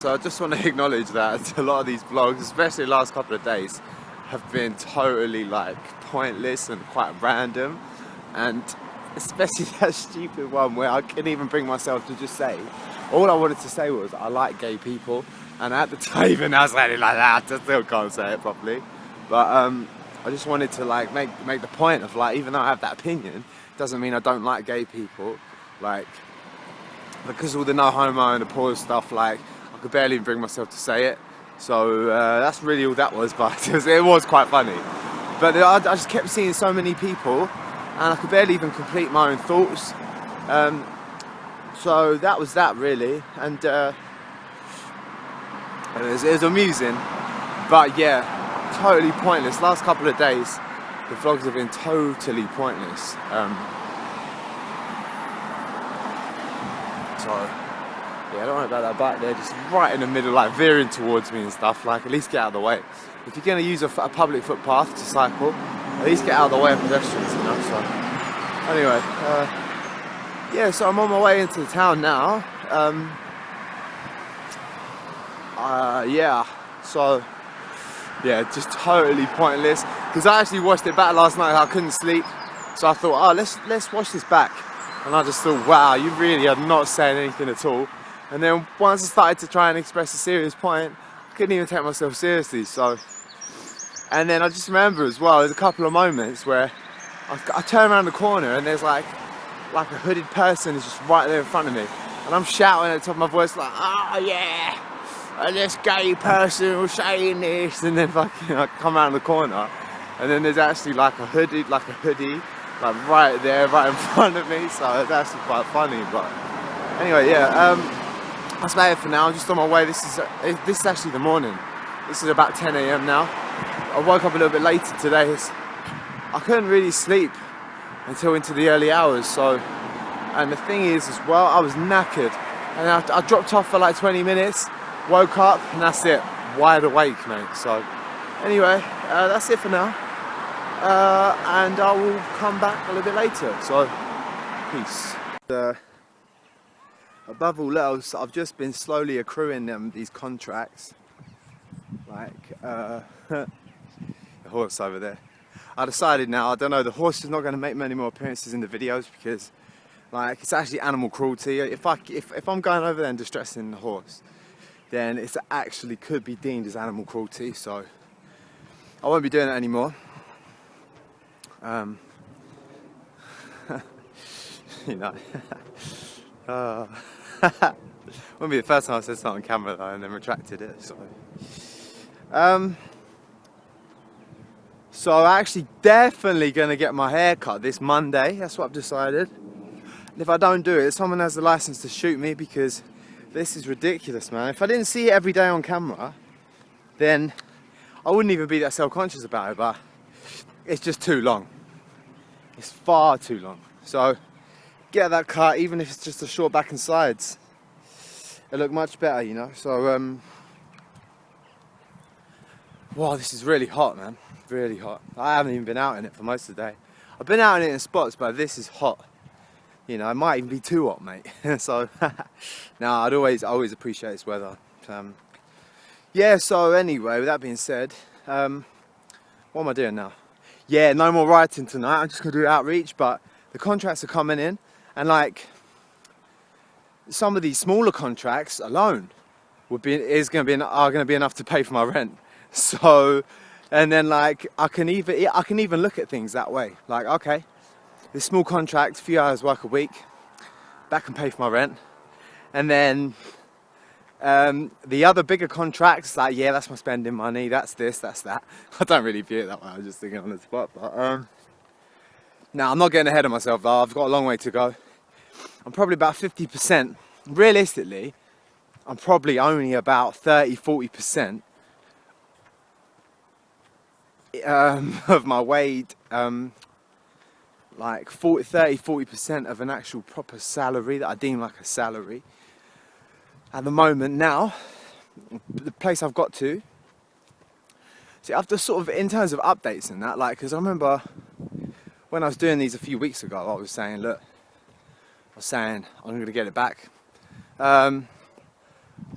So I just want to acknowledge that a lot of these vlogs, especially the last couple of days, have been totally like pointless and quite random, and especially that stupid one where I couldn't even bring myself to just say, all I wanted to say was I like gay people, and at the time even I was like that, I still can't say it properly, but I just wanted to like make the point of like, even though I have that opinion, doesn't mean I don't like gay people, like, because all the no homo and the poor stuff, like I could barely even bring myself to say it. So that's really all that was, but it was quite funny. But I just kept seeing so many people, and I could barely even complete my own thoughts. So that was that really, and it was amusing. But yeah, totally pointless. Last couple of days, the vlogs have been totally pointless. So yeah, I don't worry about that bike there, just right in the middle, like veering towards me and stuff, like at least get out of the way. If you're going to use a public footpath to cycle, at least get out of the way of pedestrians, you know, so. Anyway, yeah, so I'm on my way into the town now. Yeah, so, yeah, just totally pointless, because I actually watched it back last night, I couldn't sleep, so I thought, oh, let's watch this back. And I just thought, wow, you really are not saying anything at all. And then once I started to try and express a serious point, I couldn't even take myself seriously. So, and then I just remember as well, there's a couple of moments where I turn around the corner and there's like a hooded person is just right there in front of me. And I'm shouting at the top of my voice like, oh yeah, and this gay person was saying this. And then fucking I come around the corner and then there's actually like a hoodie, like right there, right in front of me, so it's actually quite funny. But anyway, yeah, that's about it for now. I'm just on my way. This is actually the morning. This is about 10 AM now. I woke up a little bit later today. I couldn't really sleep until into the early hours, so, and the thing is as well, I was knackered, and I dropped off for like 20 minutes, woke up, and that's it, wide awake, mate. So anyway, that's it for now. And I will come back a little bit later, so peace. Above all else, I've just been slowly accruing these contracts, like the horse over there. I decided now, I don't know, the horse is not going to make many more appearances in the videos because like it's actually animal cruelty. If I'm going over there and distressing the horse, then it actually could be deemed as animal cruelty, so I won't be doing it anymore. You know, wouldn't be the first time I said something on camera though and then retracted it. So I'm actually definitely going to get my hair cut this Monday. That's what I've decided. And if I don't do it, someone has the license to shoot me, because this is ridiculous, man. If I didn't see it every day on camera, then I wouldn't even be that self-conscious about it, but it's just too long. It's far too long. So get that cut, even if it's just a short back and sides. It'll look much better, you know. So wow, this is really hot, man. Really hot. I haven't even been out in it for most of the day. I've been out in it in spots, but this is hot. You know, it might even be too hot, mate. So now I always appreciate this weather. Yeah, so anyway, with that being said, what am I doing now? Yeah, no more writing tonight. I'm just gonna do outreach, but the contracts are coming in, and like some of these smaller contracts alone are gonna be enough to pay for my rent. So, and then like I can even look at things that way. Like, okay, this small contract, few hours work a week, that can pay for my rent, and then the other bigger contracts, like, yeah, that's my spending money, that's this, that's that. I don't really view it that way, I was just thinking on the spot, but now I'm not getting ahead of myself though, I've got a long way to go. I'm probably about 50%, realistically, I'm probably only about 30-40% of my weight, like 30-40% of an actual proper salary that I deem like a salary. At the moment now, the place I've got to, see, after sort of, in terms of updates and that, like, because I remember when I was doing these a few weeks ago, I was saying, look, I'm going to get it back.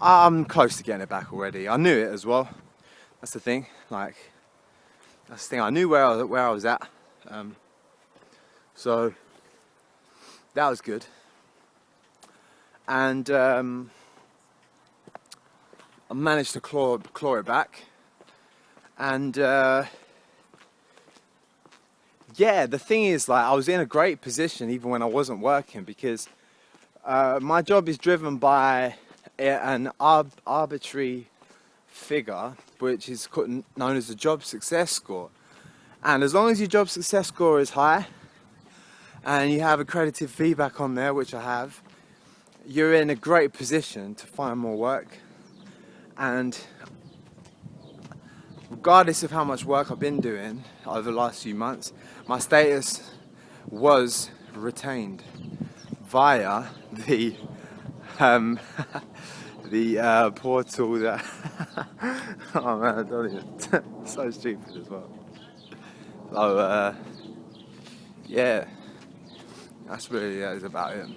I'm close to getting it back already. I knew it as well. That's the thing. Like, that's the thing. I knew where I was at. So that was good. And I managed to claw it back. And yeah, the thing is, like, I was in a great position even when I wasn't working, because my job is driven by an arbitrary figure, which is known as the job success score. And as long as your job success score is high and you have accredited feedback on there, which I have, you're in a great position to find more work. And regardless of how much work I've been doing over the last few months, my status was retained via the portal that oh man, I don't even so stupid as well. So yeah, that is about it.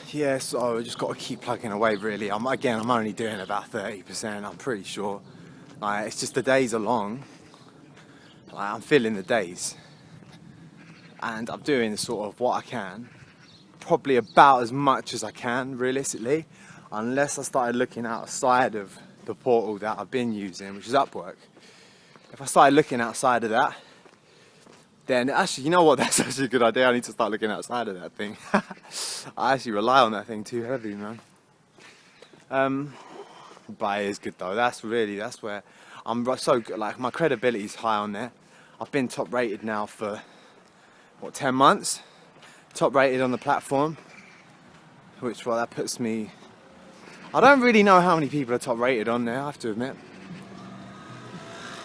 Yeah, so I just got to keep plugging away really. I'm only doing about 30%, I'm pretty sure. Like, it's just the days are long. Like, I'm filling the days. And I'm doing sort of what I can. Probably about as much as I can, realistically. Unless I started looking outside of the portal that I've been using, which is Upwork. If I started looking outside of that, then actually, you know what, that's actually a good idea. I need to start looking outside of that thing. I actually rely on that thing too heavy, man. But it is good though. That's where I'm so good. Like, my credibility is high on there. I've been top rated now for 10 months. Top rated on the platform, which, well, that puts me. I don't really know how many people are top rated on there, I have to admit.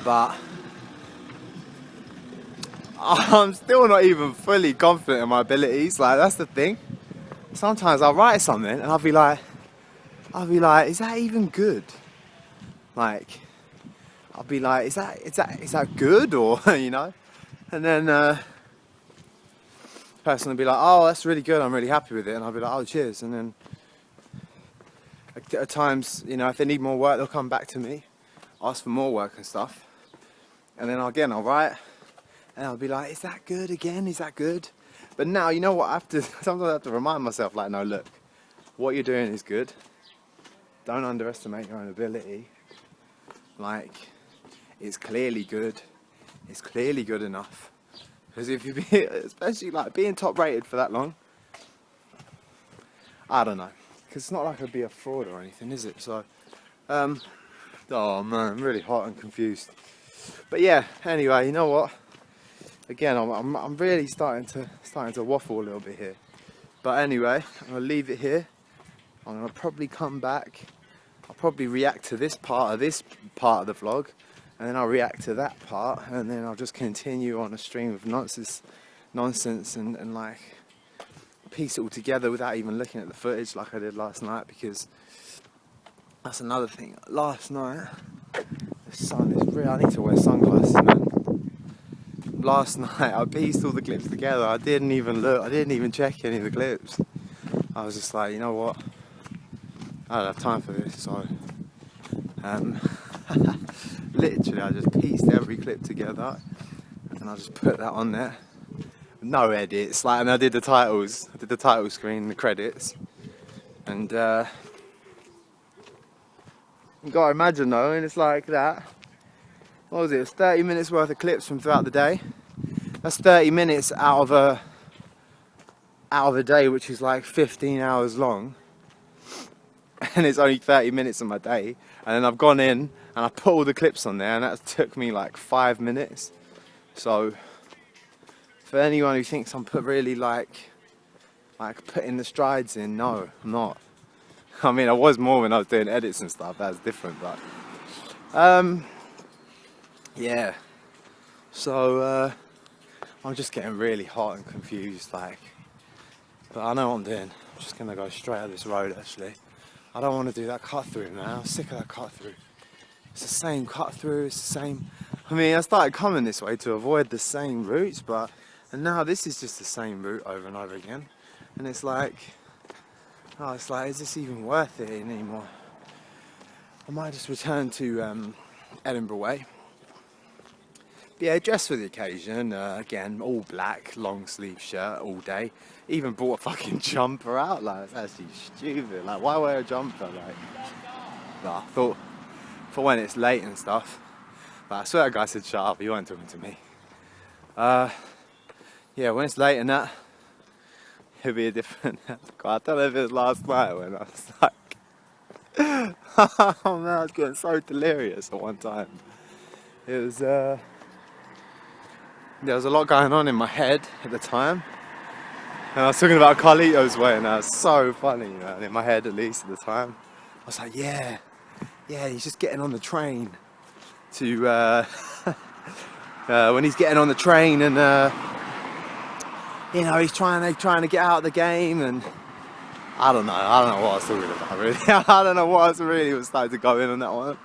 But I'm still not even fully confident in my abilities. Like, that's the thing. Sometimes I'll write something and I'll be like, is that even good? Like, I'll be like, is that good, or you know? And then person will be like, oh, that's really good, I'm really happy with it, and I'll be like, oh, cheers. And then at times, you know, if they need more work, they'll come back to me, ask for more work and stuff, and then I'll write. And I'll be like, is that good again? Is that good? But now, you know what, sometimes I have to remind myself, like, no, look, what you're doing is good. Don't underestimate your own ability. Like, it's clearly good. It's clearly good enough. Because if you be, especially like being top rated for that long, I don't know. Because it's not like I'd be a fraud or anything, is it? So, oh man, I'm really hot and confused. But yeah, anyway, you know what? Again, I'm really starting to waffle a little bit here. But anyway, I'm gonna leave it here. I'm gonna probably come back. I'll probably react to this part of the vlog, and then I'll react to that part, and then I'll just continue on a stream of nonsense, and like piece it all together without even looking at the footage like I did last night, because that's another thing. Last night, the sun is real. I need to wear sunglasses, man. Last night I pieced all the clips together. I didn't even look. I didn't even check any of the clips. I was just like, you know what? I don't have time for this. So, literally, I just pieced every clip together, and I just put that on there. No edits. Like, and I did the titles. I did the title screen, the credits, and you gotta imagine though, and it's like that. What was it? It was 30 minutes worth of clips from throughout the day. That's 30 minutes out of a day, which is like 15 hours long. And it's only 30 minutes of my day. And then I've gone in and I put all the clips on there, and that took me like 5 minutes. So for anyone who thinks I'm really like putting the strides in, no, I'm not. I mean, I was more when I was doing edits and stuff. That's different, but yeah. So I'm just getting really hot and confused, like. But I know what I'm doing. I'm just gonna go straight up this road. Actually, I don't want to do that cut through, man. I'm sick of that cut through. It's the same cut through. It's the same. I mean, I started coming this way to avoid the same routes, and now this is just the same route over and over again. and it's like, is this even worth it anymore? I might just return to Edinburgh Way. But yeah, dressed for the occasion. Again, all black, long sleeve shirt all day. Even brought a fucking jumper out. Like, it's actually stupid. Like, why wear a jumper? Like, no, I thought for when it's late and stuff. But I swear that guy said shut up. He wasn't talking to me. Yeah, when it's late and that, it'll be a different. I don't know if it was last night when I was like, oh man, I was getting so delirious at one time. It was, there was a lot going on in my head at the time. And I was talking about Carlito's Way, and that was so funny, man, in my head at least at the time. I was like, yeah, he's just getting on the train to, when he's getting on the train and, you know, he's trying to get out of the game, and I don't know what I was talking about really. I don't know what I was starting to go in on that one.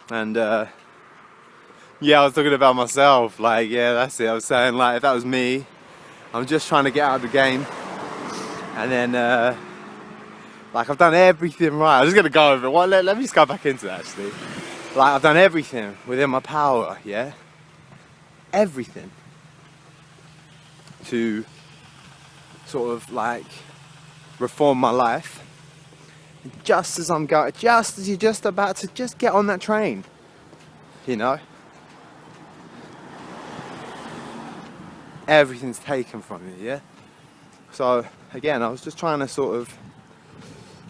And yeah, I was talking about myself, like, yeah, that's it. I was saying, like, if that was me, I'm just trying to get out of the game, and then like, I've done everything right. I'm just gonna go over it. Well, let me just go back into that actually. Like, I've done everything within my power, yeah, everything to sort of like reform my life. Just as you're just about to just get on that train, you know, everything's taken from you, yeah. So again, I was just trying to sort of,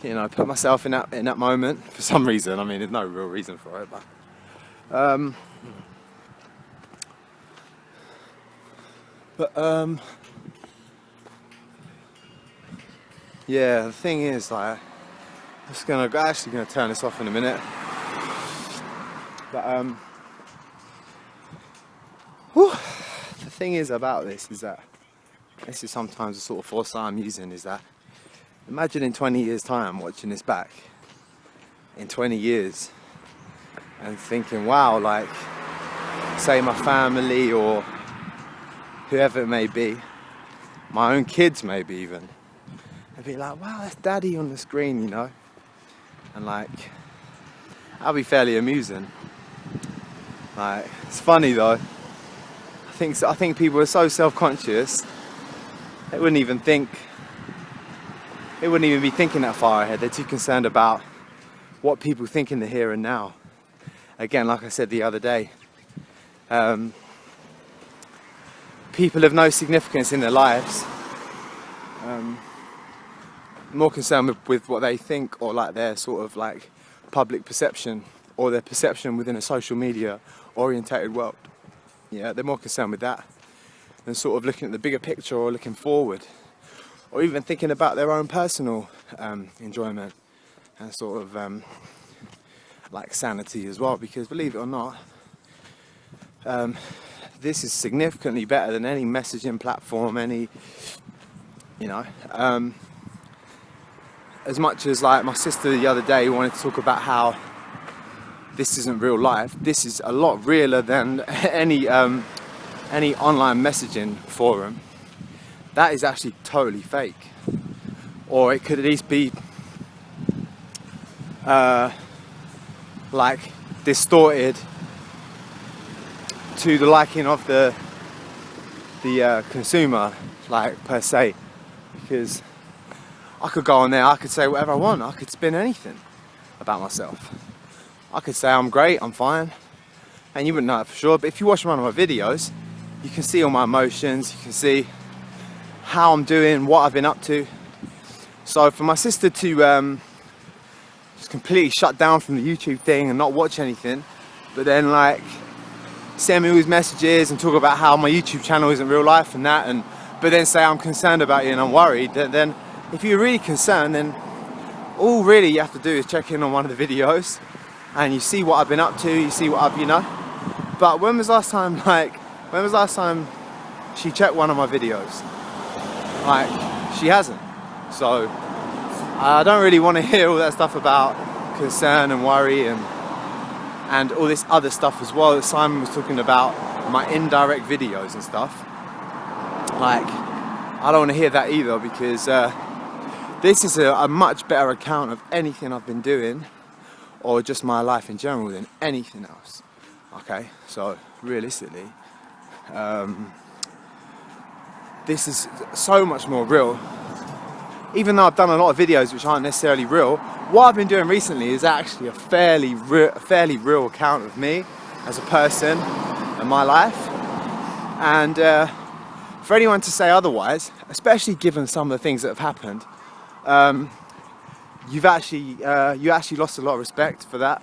you know, put myself in that moment for some reason. I mean, there's no real reason for it, but yeah, the thing is, like, I'm actually gonna turn this off in a minute. But the thing is about this is that this is sometimes the sort of foresight I'm using, is that imagine in 20 years' time watching this back in 20 years and thinking, wow, like, say my family or whoever it may be, my own kids maybe even, I'd be like, wow, that's daddy on the screen, you know. And like, that'll be fairly amusing. Like, it's funny though. I think people are so self-conscious, they wouldn't even be thinking that far ahead. They're too concerned about what people think in the here and now. Again, like I said the other day, people of no significance in their lives, more concerned with what they think, or like their sort of like public perception, or their perception within a social media orientated world. Yeah, they're more concerned with that than sort of looking at the bigger picture, or looking forward, or even thinking about their own personal enjoyment and sort of like sanity as well. Because believe it or not, this is significantly better than any messaging platform, any, you know, as much as like my sister the other day wanted to talk about how this isn't real life, this is a lot realer than any online messaging forum. That is actually totally fake, or it could at least be like distorted to the liking of the consumer, like, per se. Because I could go on there, I could say whatever I want, I could spin anything about myself. I could say I'm great, I'm fine, and you wouldn't know it for sure. But if you watch one of my videos, you can see all my emotions, you can see how I'm doing, what I've been up to. So for my sister to just completely shut down from the YouTube thing and not watch anything, but then like send me all these messages and talk about how my YouTube channel isn't real life and that, but then say I'm concerned about you and I'm worried, then if you're really concerned, then all really you have to do is check in on one of the videos and you see what I've been up to, you see what I've, you know. But when was last time she checked one of my videos? Like, she hasn't. So I don't really want to hear all that stuff about concern and worry and all this other stuff as well that Simon was talking about, my indirect videos and stuff. Like, I don't want to hear that either, because this is a much better account of anything I've been doing, or just my life in general, than anything else. Okay, so realistically, this is so much more real. Even though I've done a lot of videos which aren't necessarily real, what I've been doing recently is actually a fairly real account of me as a person and my life. And for anyone to say otherwise, especially given some of the things that have happened, you actually lost a lot of respect for that.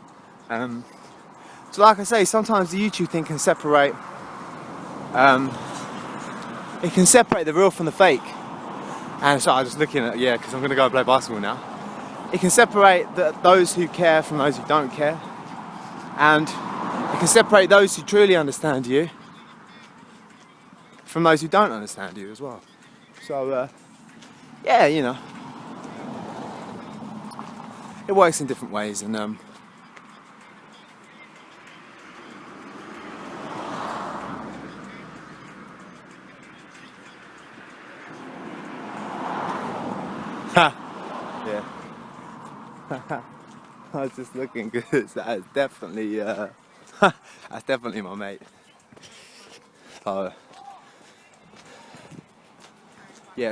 So like I say, sometimes the YouTube thing can separate the real from the fake. And so I'm just looking at, because I'm going to go play basketball now. It can separate those who care from those who don't care. And it can separate those who truly understand you from those who don't understand you as well. So, you know, it works in different ways. And yeah. I was just looking because that's definitely that's definitely my mate. So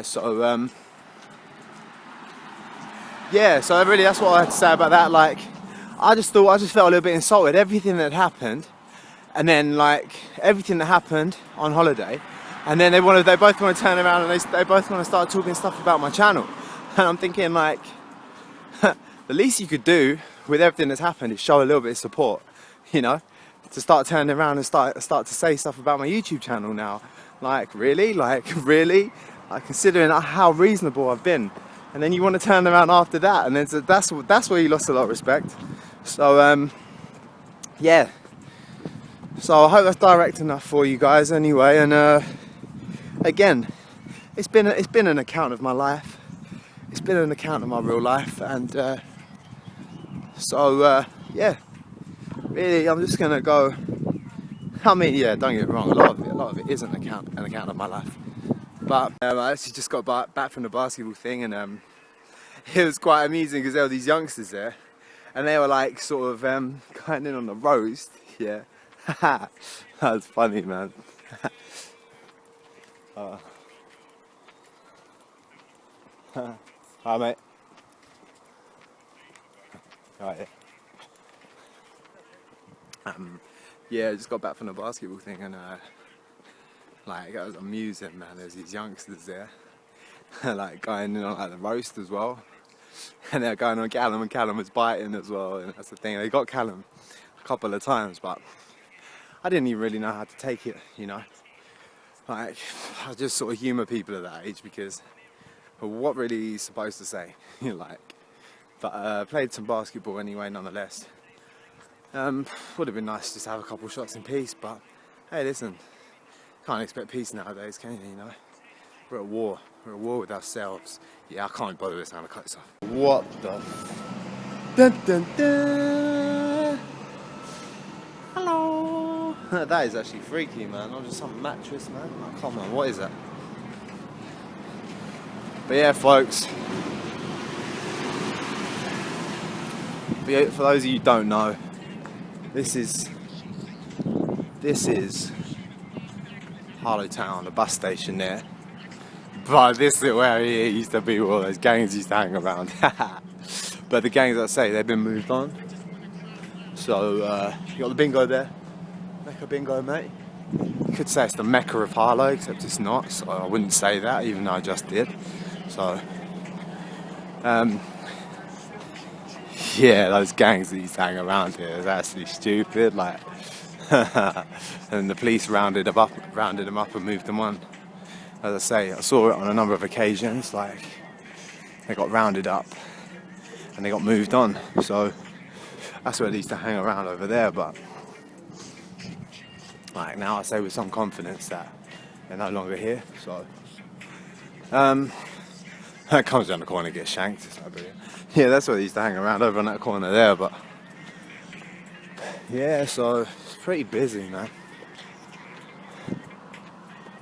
so really that's what I had to say about that. Like, I just felt a little bit insulted. Everything that happened, and then like everything that happened on holiday, and then they both want to turn around and they both want to start talking stuff about my channel. And I'm thinking, like, the least you could do with everything that's happened is show a little bit of support, you know, to start turning around and start to say stuff about my YouTube channel now. Like, really? Like, considering how reasonable I've been, and then you want to turn around after that, and then that's where you lost a lot of respect. So yeah. So I hope that's direct enough for you guys anyway. And again, it's been an account of my life. It's been an account of my real life, and yeah, really, I'm just gonna go. I mean, yeah, don't get me wrong, a lot of it is an account of my life. But I actually just got back from the basketball thing, and it was quite amusing because there were these youngsters there, and they were like sort of going in on the roast. Yeah, that was funny, man. Hi, mate. Right. Yeah, I just got back from the basketball thing, and like, it was amusing, man. There's these youngsters there, like going in on like the roast as well, and they're going on Callum, and Callum was biting as well. And that's the thing. They got Callum a couple of times, but I didn't even really know how to take it, you know. Like, I just sort of humour people at that age because, well, what really are you supposed to say? You know, like. But played some basketball anyway, nonetheless. Would have been nice just to have a couple shots in peace, but hey, listen, can't expect peace nowadays, can you? You know, we're at war. We're at war with ourselves. Yeah, I can't bother this now to cut this off. What the? Dun, dun, dun. Hello. That is actually freaky, man. Not just some mattress, man. Oh, come on, what is that? But yeah, folks. For those of you who don't know, this is Harlow Town, the bus station there. But this is where it used to be, where all those gangs used to hang around. But the gangs, I say, they've been moved on. So you got the bingo there, Mecca bingo, mate. You could say it's the Mecca of Harlow, except it's not. So I wouldn't say that, even though I just did. So. Yeah, those gangs that used to hang around here is actually stupid. Like, and the police rounded them up and moved them on. As I say, I saw it on a number of occasions. Like, they got rounded up and they got moved on. So that's where they used to hang around over there. But like now, I say with some confidence that they're no longer here. So that comes down the corner and gets shanked. It's like brilliant. Yeah, that's where they used to hang around, over on that corner there. But yeah, so it's pretty busy, man.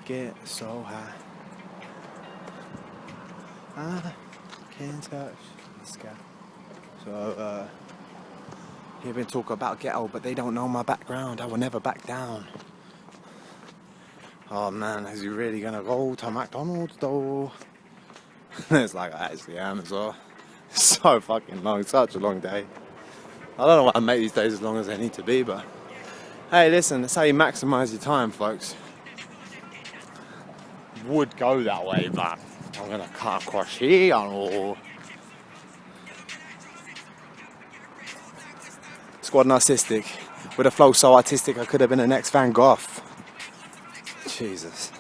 Get so high. I can't touch the sky. So, hear been talk about ghetto, but they don't know my background. I will never back down. Oh man, is he really gonna go to McDonald's though? It's like I actually am as well. It's so fucking long, such a long day. I don't know why I make these days as long as they need to be, but hey, listen, that's how you maximise your time, folks. Would go that way, but I'm gonna cut across here or Squad Narcissistic. With a flow so artistic, I could have been the next Van Gogh. Jesus.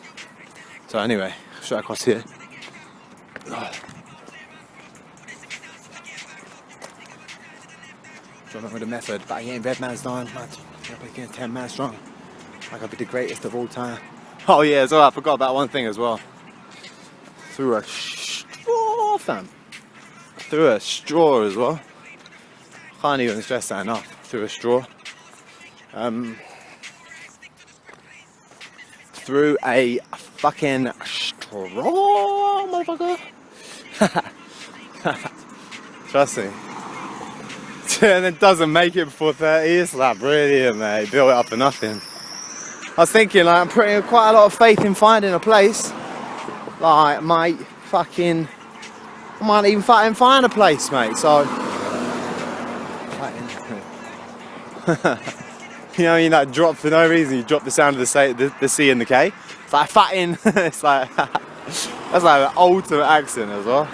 So anyway, straight across here. Drumming with a method, but I ain't red man's dying, man. I'm against 10 man strong. I could be the greatest of all time. Oh yeah, as well, I forgot about one thing as well. Through a straw, fam. Through a straw as well. Can't even stress that enough. Through a straw. Through a fucking straw, motherfucker. Trust me. And it doesn't make it before 30. It's like brilliant, mate. Build it up for nothing. I was thinking, like, I'm putting quite a lot of faith in finding a place. Like, mate, fucking, I might even fucking find a place, mate. So, you know, you like drop for no reason. You drop the sound of the C and the K. It's like fatting. It's like that's like an ultimate accent as well.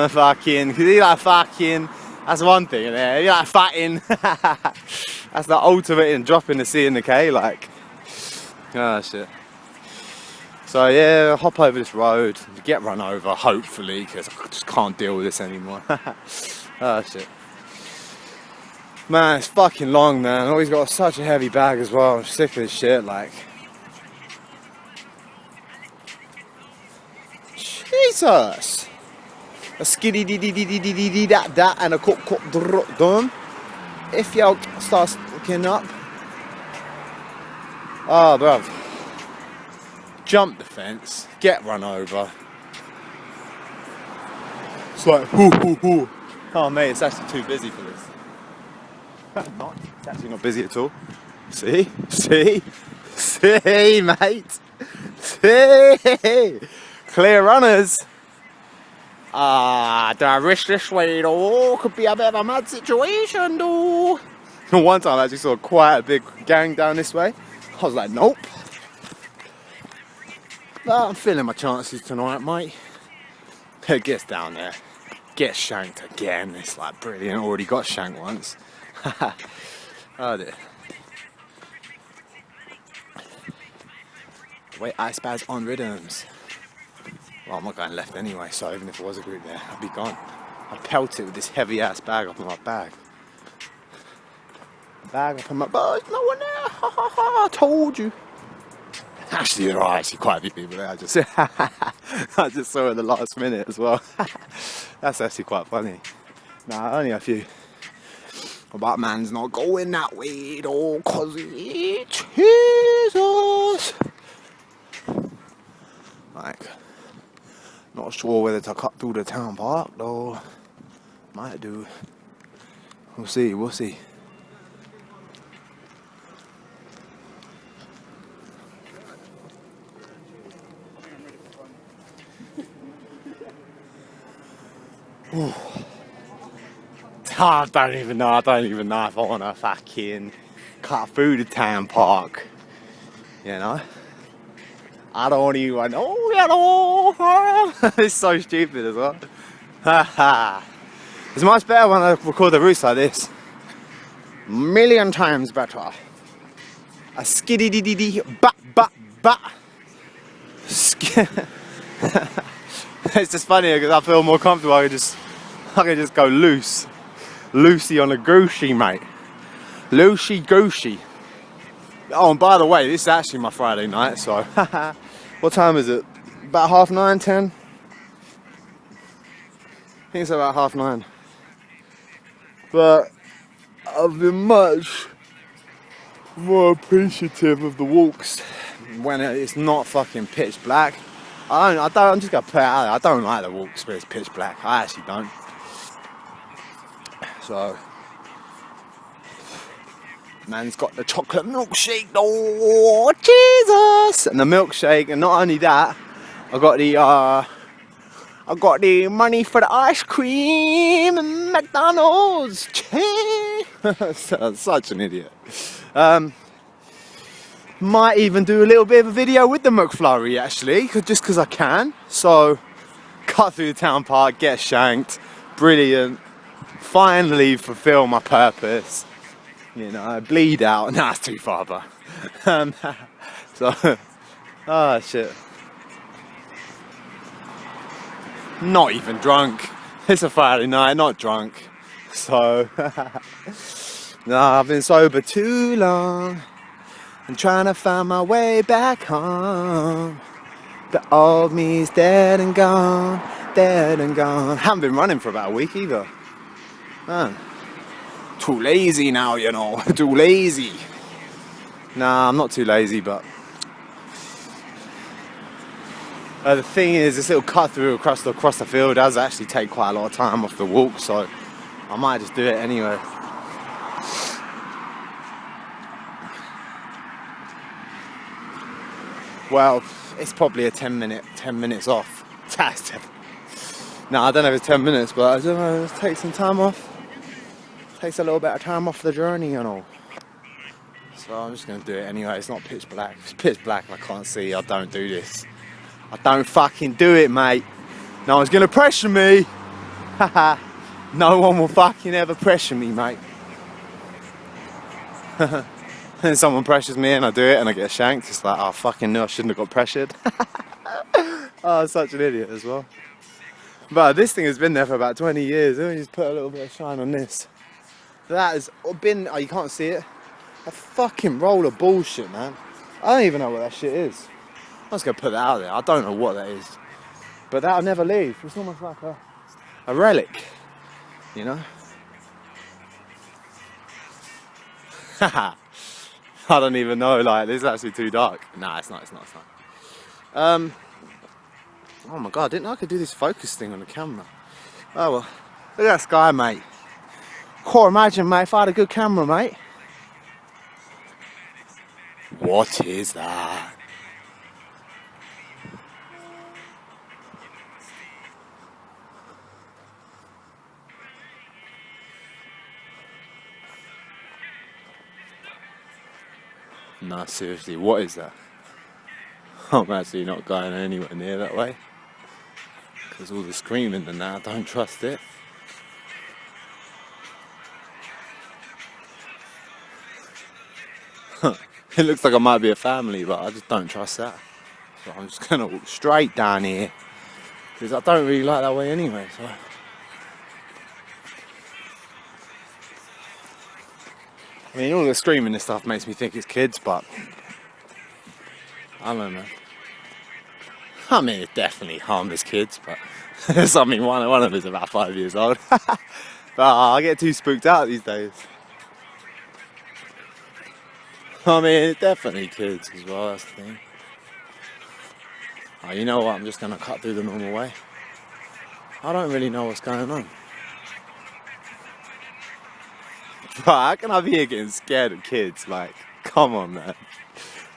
Fucking, cause you like fucking. That's one thing. Yeah, you like fatting. That's the ultimate in dropping the C and the K. Like, oh shit. So yeah, hop over this road, get run over, hopefully, because I just can't deal with this anymore. Oh shit. Man, it's fucking long, man. Always got such a heavy bag as well. I'm sick of this shit, like. Jesus! A skiddy dee dee dee dee dee dee dee that and a cook dum. If y'all start looking up. Oh, bruv. Jump the fence, get run over. It's like, hoo hoo hoo. Oh, mate, it's actually too busy for this. Not, it's actually not busy at all. See? See? See, mate? See? Clear runners. Do I risk this way though? Could be a bit of a mad situation though. One time I actually saw quite a big gang down this way. I was like, nope. But I'm feeling my chances tonight, mate. It gets down there. Gets shanked again. It's like brilliant. Already got shanked once. Oh dear. Wait, ice bags on rhythms. Well, I'm not going left anyway, so even if it was a group there, I'd be gone. I'd pelt it with this heavy ass bag up in my bag. Bag up in my bag, no one there, ha ha ha, I told you. Actually, there are actually quite a few people there, I just saw in the last minute as well. That's actually quite funny. Nah, only a few. But man's not going that way though, cause it's Jesus. Like, not sure whether to cut through the town park though. Might do. We'll see, we'll see. I don't even know if I want to fucking cut through the town park. You know? I don't even know, you know. It's so stupid as well. It's much better when I record the roots like this. Million times better. A skiddy dee dee dee ba. It's just funny because I feel more comfortable. I can just go loose. Loosey on a goosey, mate. Loosey goosey. Oh, and by the way, this is actually my Friday night, so what time is it? About 9:30, 10? I think it's about 9:30. But I've been much more appreciative of the walks when it's not fucking pitch black. I'm just gonna put it out there. I don't like the walks where it's pitch black. I actually don't. So, man's got the chocolate milkshake. Oh, Jesus! And the milkshake, and not only that, I got the money for the ice cream and McDonald's. Such an idiot. Might even do a little bit of a video with the McFlurry actually, just because I can. So, cut through the town park, get shanked. Brilliant. Finally fulfill my purpose. You know, bleed out. Nah, it's too far, but. So, oh shit. Not even drunk. It's a Friday night, not drunk. So, nah, I've been sober too long. I'm trying to find my way back home. The old me's dead and gone, dead and gone. Haven't been running for about a week either. Man, too lazy now, you know. Too lazy. Nah, I'm not too lazy, but the thing is, this little cut through across the field does actually take quite a lot of time off the walk, so I might just do it anyway. Well, it's probably a 10 minutes off. No, I don't know if it's 10 minutes, but I don't know, let's take some time off. Takes a little bit of time off the journey, you know. So I'm just going to do it anyway. It's not pitch black. If it's pitch black and I can't see, I don't do this. I don't fucking do it, mate. No one's going to pressure me. Haha. No one will fucking ever pressure me, mate. And someone pressures me and I do it and I get shanked. It's like, oh, fucking no, I shouldn't have got pressured. Oh, such an idiot as well. But this thing has been there for about 20 years. Let me just put a little bit of shine on this. That has been, oh, you can't see it. A fucking roll of bullshit, man. I don't even know what that shit is. I'm just gonna put that out there. I don't know what that is. But that'll never leave. It's almost like a relic, you know? Haha. I don't even know, like, this is actually too dark. Nah, it's not. Oh my god, I didn't know I could do this focus thing on the camera. Oh well, look at that sky, mate. Can't imagine, mate, if I had a good camera, mate. What is that? Nah, seriously, what is that? I'm actually not going anywhere near that way. Because all the screaming and that, I don't trust it. It looks like I might be a family, but I just don't trust that. So I'm just going to walk straight down here. Because I don't really like that way anyway, so. I mean, all the screaming and stuff makes me think it's kids, but I don't know, man. I mean, it's definitely harmless kids, but I mean, one of them is about 5 years old. But I get too spooked out these days. I mean, it's definitely kids as well, that's the thing. Oh, you know what, I'm just going to cut through the normal way. I don't really know what's going on. But how can I be here getting scared of kids? Like, come on, man.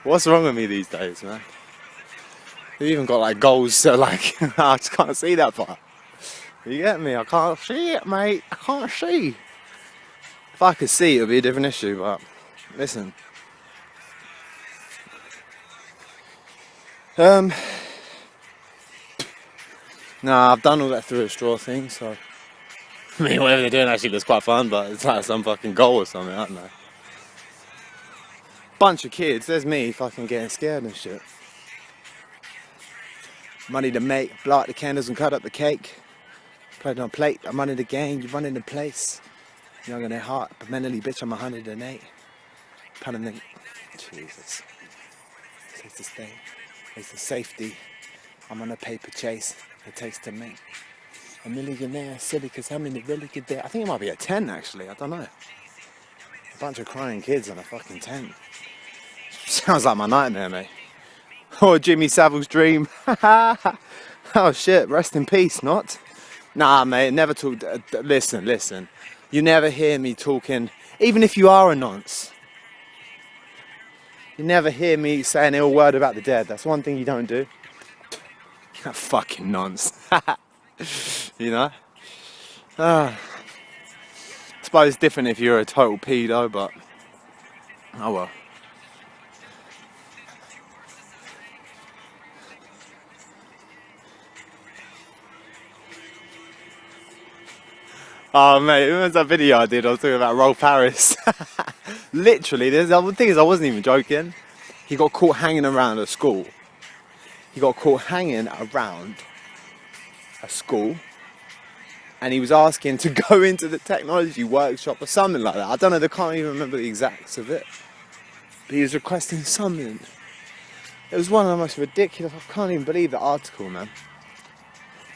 What's wrong with me these days, man? They even got like goals, so like, I just can't see that far. You get me? I can't see it, mate. I can't see. If I could see, it would be a different issue, but listen. Nah, I've done all that through a straw thing, so. I mean, whatever they're doing actually looks quite fun, but it's like some fucking goal or something, I don't know. Bunch of kids, there's me fucking getting scared and shit. Money to make, blow out the candles and cut up the cake. Play it on a plate, I'm running the game, you running the place. Young in their heart, but mentally, bitch, I'm 108. Pounding the, Jesus. Takes the stay, takes the safety. I'm on a paper chase, it takes to make. A millionaire, silly, cause how many really get there? I think it might be a 10 actually, I don't know. A bunch of crying kids in a fucking tent. Sounds like my nightmare, mate. Or Jimmy Savile's dream. Oh shit, rest in peace, not? Nah, mate, never talk. Listen. You never hear me talking, even if you are a nonce. You never hear me say an ill word about the dead. That's one thing you don't do. Fucking nonce. You know? I suppose it's different if you're a total pedo, but oh well. Oh mate, remember that video I did? I was talking about Rolf Harris. Literally, the thing is, I wasn't even joking. He got caught hanging around a school. He got caught hanging around a school, and he was asking to go into the technology workshop or something like that. I don't know. They can't even remember the exacts of it. But he was requesting something. It was one of the most ridiculous. I can't even believe the article, man.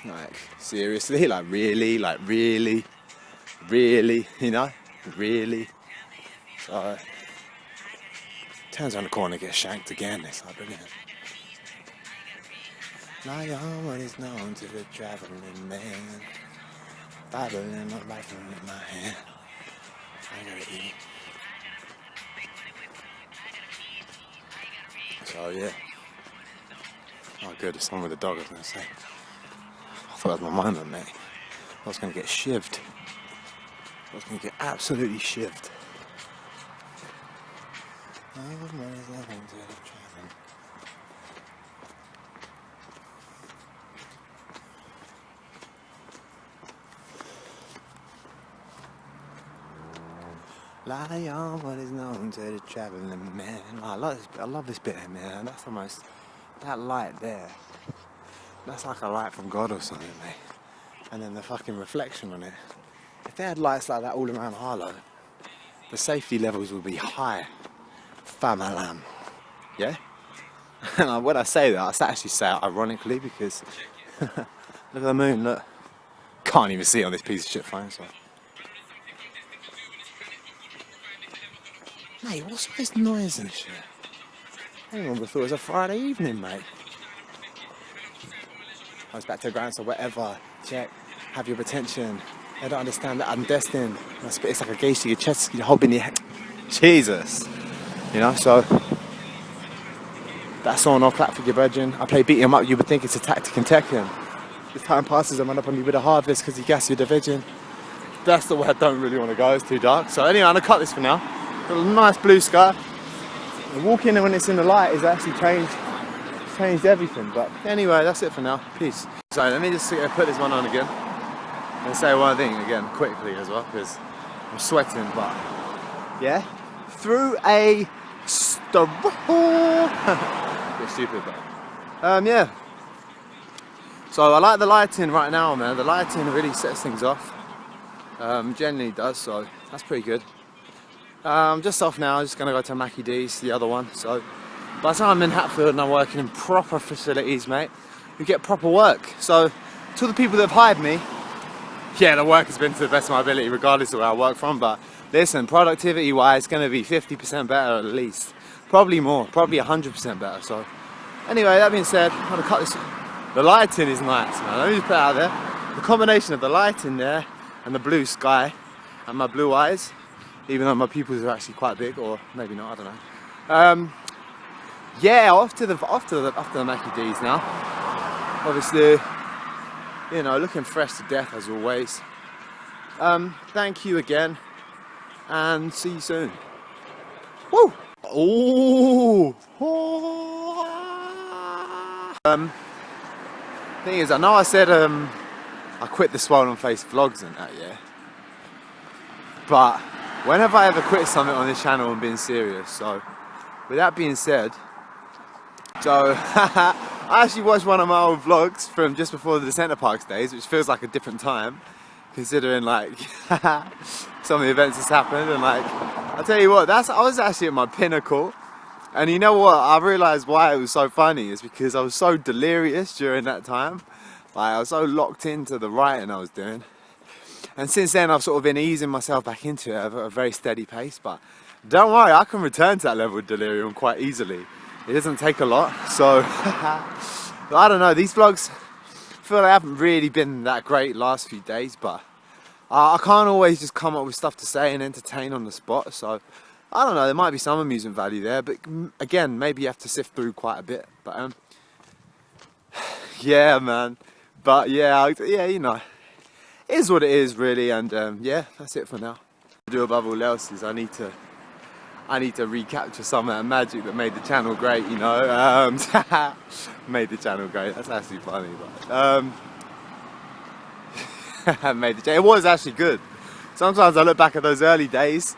Like seriously, like really, you know, really. So turns around the corner, gets shanked again. It's like brilliant. Lion, what is known to the traveling man. Bible in my rifle in my hand. I gotta eat. So yeah. Oh good, it's someone with a dog, I was gonna say. I thought that was my mind, mate. I was gonna get shivved. I was gonna get absolutely shivved. Lion, what is known to the traveling man. Oh, I love this bit, man. That's the most, that light there. That's like a light from God or something, mate. And then the fucking reflection on it. If they had lights like that all around Harlow, the safety levels would be high. Famalam. Yeah? And when I say that, I actually say it ironically because look at the moon, look. Can't even see it on this piece of shit phone, so. Mate, what's all this noise and shit? Anyone would have thought it was a Friday evening, mate. I was back to the ground, so whatever. Check. Have your attention. I don't understand that I'm destined. It's like a gauge to your chest, you're holding your head. Jesus. You know, so that's on, I'll clap for your brethren. I play beat him up, you would think it's a tactic in Tekken. As time passes, I run up on you with a harvest because you gas your division. That's the way I don't really want to go, it's too dark. So anyway, I'm gonna cut this for now. Got a nice blue sky. And walking when it's in the light is actually changed everything. But anyway, that's it for now. Peace. So let me just put this one on again. And say one thing again quickly as well, because I'm sweating, but yeah. Through a storm. Bit stupid, but yeah. So I like the lighting right now, man. The lighting really sets things off. Generally does, so that's pretty good. I'm just off now, just gonna go to Mackie D's, the other one. So by the time I'm in Hatfield and I'm working in proper facilities, mate, you get proper work. So to the people that have hired me, yeah, the work has been to the best of my ability regardless of where I work from, but listen, productivity wise, it's gonna be 50% better at least. Probably more, probably 100% better. So anyway, that being said, I'm gonna cut this. The lighting is nice, man. Let me just put it out there. The combination of the lighting there and the blue sky and my blue eyes, even though my pupils are actually quite big, or maybe not, I don't know. Yeah, off to the Mackie D's now. Obviously, you know, looking fresh to death as always. Thank you again, and see you soon. Woo! Ooh! Thing is, I know I said I quit the swollen face vlogs and that, yeah. But when have I ever quit something on this channel and been serious? So, with that being said, so I actually watched one of my old vlogs from just before the Centre Parks days, which feels like a different time, considering like some of the events that's happened. And like, I'll tell you what, I was actually at my pinnacle. And you know what? I realised why it was so funny is because I was so delirious during that time. Like I was so locked into the writing I was doing. And since then I've sort of been easing myself back into it at a very steady pace. But don't worry, I can return to that level of delirium quite easily. It doesn't take a lot, so I don't know, these vlogs feel like I haven't really been that great last few days, but I can't always just come up with stuff to say and entertain on the spot, so I don't know, there might be some amusement value there, but again, maybe you have to sift through quite a bit, but yeah, man, but yeah, you know, it is what it is really, and yeah, that's it for now. To do above all else is I need to recapture some of that magic that made the channel great, you know. Made the channel great, that's actually funny, but it was actually good. Sometimes I look back at those early days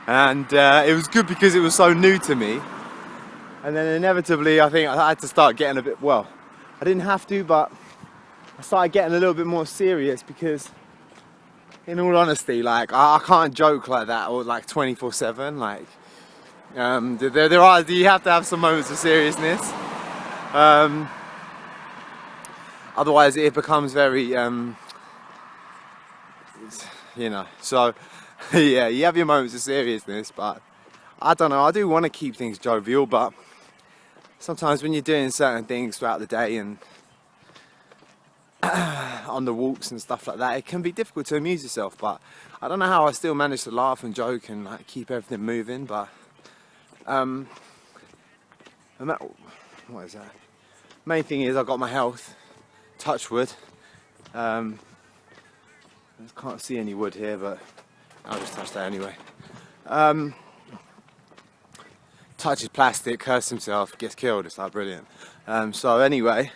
and it was good because it was so new to me, and then inevitably I think I had to start getting a bit, well, I didn't have to, but I started getting a little bit more serious because in all honesty, like I can't joke like that or like 24/7, like you have to have some moments of seriousness, otherwise it becomes very you know, so yeah, you have your moments of seriousness, but I don't know, I do want to keep things jovial, but sometimes when you're doing certain things throughout the day and on the walks and stuff like that, it can be difficult to amuse yourself, but I don't know how I still manage to laugh and joke and like keep everything moving, but what is that? Main thing is I've got my health, touch wood. I can't see any wood here, but I'll just touch that anyway. Touches plastic, hurts himself, gets killed, it's like brilliant. So anyway,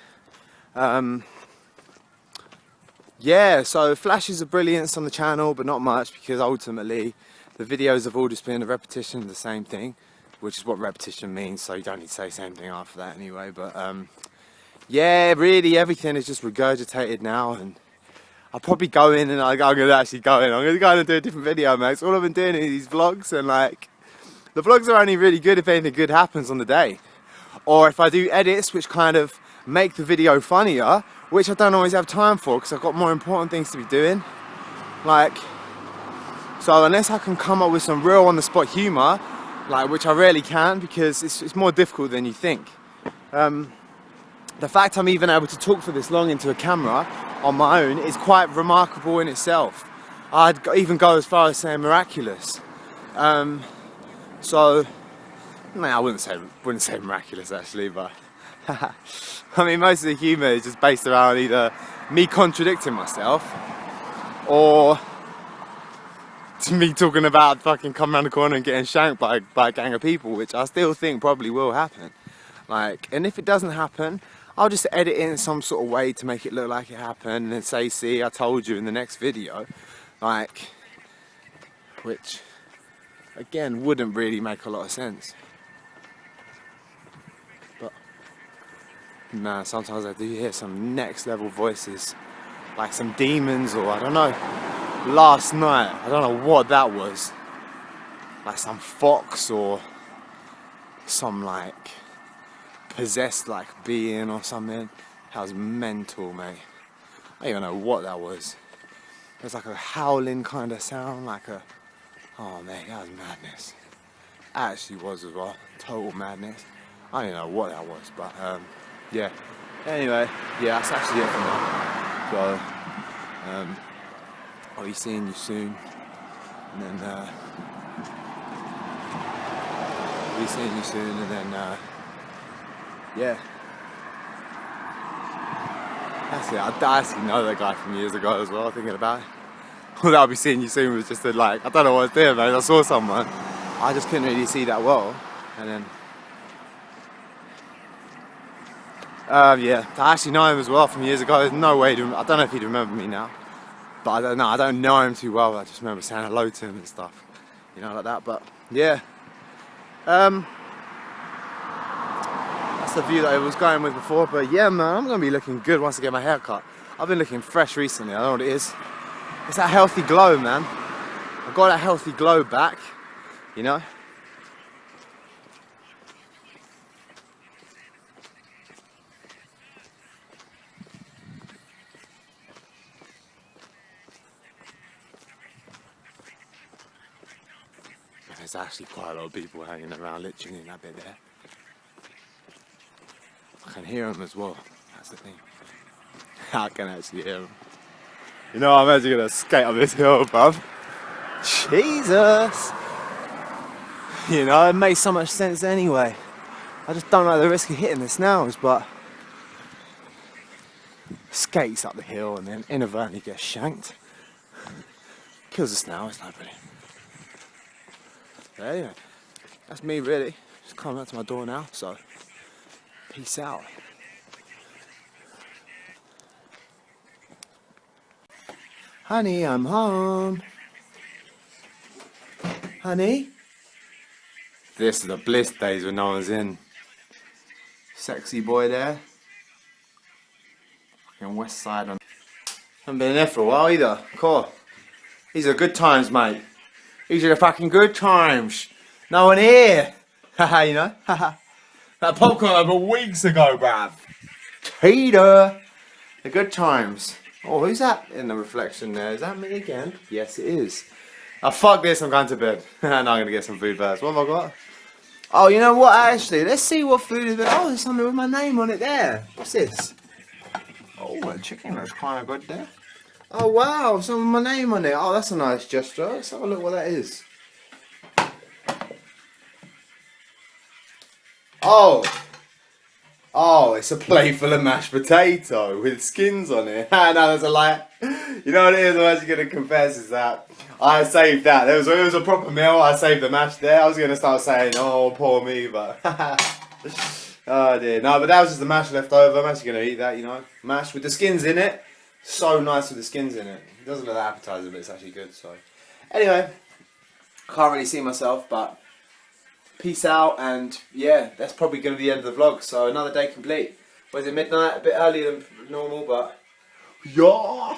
yeah, so flashes of brilliance on the channel, but not much, because ultimately the videos have all just been a repetition of the same thing, which is what repetition means, so you don't need to say the same thing after that anyway, but yeah, really everything is just regurgitated now, and I'll probably go in and I'm going to actually go in. I'm going to go in and do a different video, mate. So all I've been doing is these vlogs, and like, the vlogs are only really good if anything good happens on the day. Or if I do edits which kind of make the video funnier, which I don't always have time for because I've got more important things to be doing. Like, so unless I can come up with some real on the spot humour, like, which I rarely can because it's more difficult than you think. The fact I'm even able to talk for this long into a camera on my own is quite remarkable in itself. I'd even go as far as saying miraculous. So, no, I wouldn't say miraculous actually, but I mean, most of the humour is just based around either me contradicting myself or me talking about fucking coming around the corner and getting shanked by a gang of people, which I still think probably will happen. Like, and if it doesn't happen, I'll just edit it in some sort of way to make it look like it happened and then say, see, I told you in the next video. Like, which, again, wouldn't really make a lot of sense. But, nah, sometimes I do hear some next level voices, like some demons or I don't know. Last night, I don't know what that was. Like some fox or some like possessed like being or something. That was mental, mate. I don't even know what that was. It was like a howling kind of sound, like a, oh mate, that was madness. Actually was as well, total madness. I don't know what that was, but yeah. Anyway, yeah, that's actually it for now. So, I'll be seeing you soon, and then yeah. That's it. I actually know that guy from years ago as well, thinking about it. All that I'll be seeing you soon was just a, like, I don't know what I was doing, man. I saw someone, I just couldn't really see that well, and then yeah, I actually know him as well from years ago. There's no way I don't know if he'd remember me now, but I don't know. I don't know him too well. I just remember saying hello to him and stuff, you know, like that. But yeah, that's the view that I was going with before. But yeah, man, I'm gonna be looking good once I get my hair cut. I've been looking fresh recently. I don't know what it is. It's that healthy glow, man. I got that healthy glow back, you know. There's actually quite a lot of people hanging around literally in that bit there. can hear them as well. That's the thing. I can actually hear them. You know, I'm actually gonna skate up this hill, bruv. Jesus! You know, it makes so much sense anyway. I just don't like the risk of hitting the snails, but skates up the hill and then inadvertently gets shanked. Kills the snail, it's not brilliant. But anyway, that's me really. Just coming up to my door now, so peace out. Honey, I'm home. Honey? This is the bliss days when no one's in. Sexy boy there. Fucking west side on. Haven't been in there for a while either. Cool. These are good times, mate. These are the fucking good times. No one here. Haha, you know? Haha. That popcorn over weeks ago, bruv. Peter. The good times. Oh, who's that in the reflection there? Is that me again? Yes, it is. Oh, fuck this, I'm going to bed. No, I'm going to get some food first. What have I got? Oh, you know what, actually? Let's see what food is. Oh, there's something with my name on it there. What's this? Oh, the chicken looks kind of good there. Oh, wow, something with my name on it. Oh, that's a nice gesture. Let's have a look what that is. Oh, it's a plate full of mashed potato with skins on it. No, that's a lie. You know what it is? I'm actually going to confess is that I saved that. It was a proper meal. I saved the mash there. I was going to start saying, oh, poor me, but oh dear. No, but that was just the mash left over. I'm actually going to eat that, you know. Mash with the skins in it. So nice with the skins in it. It doesn't look that appetizing, but it's actually good. So anyway, can't really see myself, but peace out, and yeah, that's probably going to be the end of the vlog. So another day complete. Was it midnight? A bit earlier than normal, but yeah.